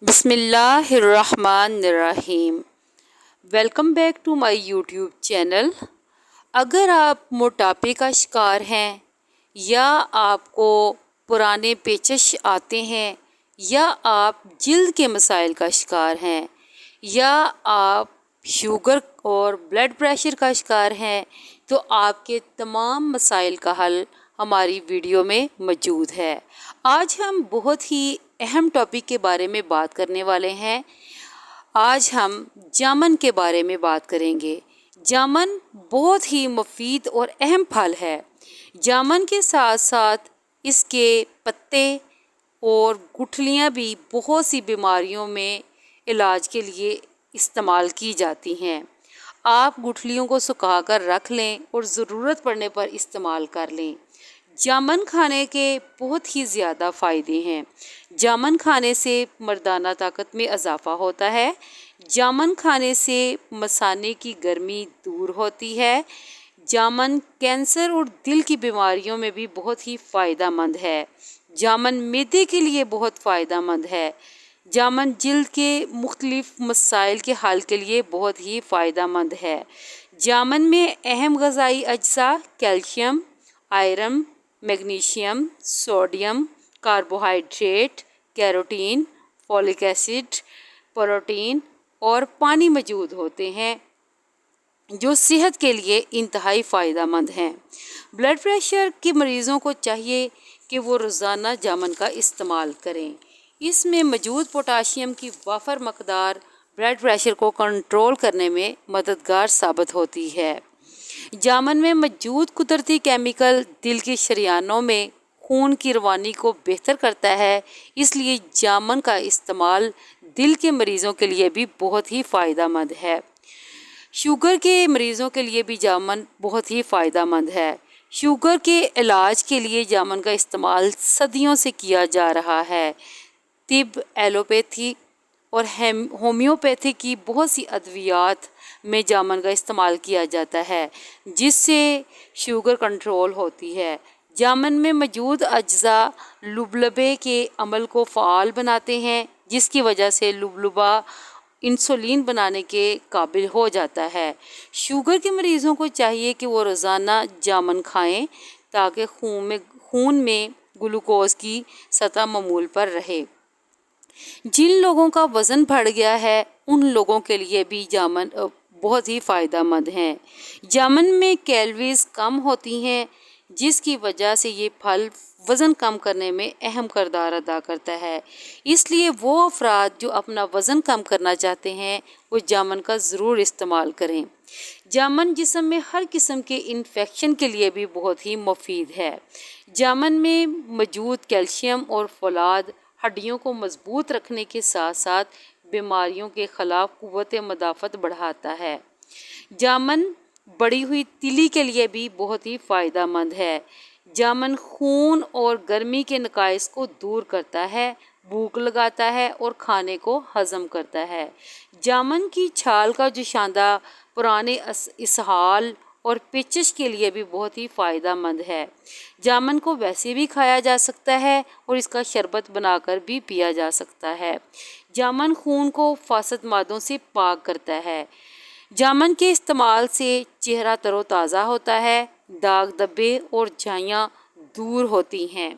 بسم اللہ الرحمن الرحیم۔ Welcome back to my YouTube channel. اگر آپ موٹاپے کا شکار ہیں یا آپ کو پرانے پیچش آتے ہیں یا آپ جلد کے مسائل کا شکار ہیں یا آپ شوگر اور بلڈ پریشر کا شکار ہیں تو آپ کے تمام مسائل کا حل ہماری ویڈیو میں موجود ہے۔ آج ہم بہت ہی اہم ٹاپک کے بارے میں بات کرنے والے ہیں۔ آج ہم جامن کے بارے میں بات کریں گے۔ جامن بہت ہی مفید اور اہم پھل ہے۔ جامن کے ساتھ ساتھ اس کے پتے اور گٹھلیاں بھی بہت سی بیماریوں میں علاج کے لیے استعمال کی جاتی ہیں۔ آپ گٹھلیوں کو سکھا کر رکھ لیں اور ضرورت پڑنے پر استعمال کر لیں۔ جامن کھانے کے بہت ہی زیادہ فائدے ہیں۔ جامن کھانے سے مردانہ طاقت میں اضافہ ہوتا ہے۔ جامن کھانے سے مثانے کی گرمی دور ہوتی ہے۔ جامن کینسر اور دل کی بیماریوں میں بھی بہت ہی فائدہ مند ہے۔ جامن معدے کے لیے بہت فائدہ مند ہے۔ جامن جلد کے مختلف مسائل کے حل کے لیے بہت ہی فائدہ مند ہے۔ جامن میں اہم غذائی اجزاء calcium, iron, magnesium, sodium, carbohydrate, carotene, folic acid, protein اور پانی موجود ہوتے ہیں جو صحت کے لیے انتہائی فائدہ مند ہیں۔ بلڈ پریشر کے مریضوں کو چاہیے کہ وہ روزانہ جامن کا استعمال کریں۔ اس میں موجود پوٹاشیم کی وافر مقدار بلڈ پریشر کو کنٹرول کرنے میں مددگار ثابت ہوتی ہے۔ جامن میں موجود قدرتی کیمیکل دل کے شریانوں میں خون کی روانی کو بہتر کرتا ہے، اس لیے جامن کا استعمال دل کے مریضوں کے لیے بھی بہت ہی فائدہ مند ہے۔ شوگر کے مریضوں کے لیے بھی جامن بہت ہی فائدہ مند ہے۔ شوگر کے علاج کے لیے جامن کا استعمال صدیوں سے کیا جا رہا ہے۔ طب، ایلوپیتھی اور ہومیوپیتھی کی بہت سی ادویات میں جامن کا استعمال کیا جاتا ہے جس سے شوگر کنٹرول ہوتی ہے۔ جامن میں موجود اجزاء لبلبے کے عمل کو فعال بناتے ہیں جس کی وجہ سے لبلبہ انسولین بنانے کے قابل ہو جاتا ہے۔ شوگر کے مریضوں کو چاہیے کہ وہ روزانہ جامن کھائیں تاکہ خون میں گلوکوز کی سطح معمول پر رہے۔ جن لوگوں کا وزن بڑھ گیا ہے ان لوگوں کے لیے بھی جامن بہت ہی فائدہ مند ہیں۔ جامن میں کیلوریز کم ہوتی ہیں جس کی وجہ سے یہ پھل وزن کم کرنے میں اہم کردار ادا کرتا ہے۔ اس لیے وہ افراد جو اپنا وزن کم کرنا چاہتے ہیں وہ جامن کا ضرور استعمال کریں۔ جامن جسم میں ہر قسم کے انفیکشن کے لیے بھی بہت ہی مفید ہے۔ جامن میں موجود کیلشیم اور فولاد ہڈیوں کو مضبوط رکھنے کے ساتھ ساتھ بیماریوں کے خلاف قوت مدافعت بڑھاتا ہے۔ جامن بڑھی ہوئی تیلی کے لیے بھی بہت ہی فائدہ مند ہے۔ جامن خون اور گرمی کے نقائص کو دور کرتا ہے، بھوک لگاتا ہے اور کھانے کو ہضم کرتا ہے۔ جامن کی چھال کا جوشاندہ پرانے اسہال اور پیچش کے لیے بھی بہت ہی فائدہ مند ہے۔ جامن کو ویسے بھی کھایا جا سکتا ہے اور اس کا شربت بنا کر بھی پیا جا سکتا ہے۔ جامن خون کو فاسد مادوں سے پاک کرتا ہے۔ جامن کے استعمال سے چہرہ تر و تازہ ہوتا ہے، داغ دھبے اور جھائیاں دور ہوتی ہیں۔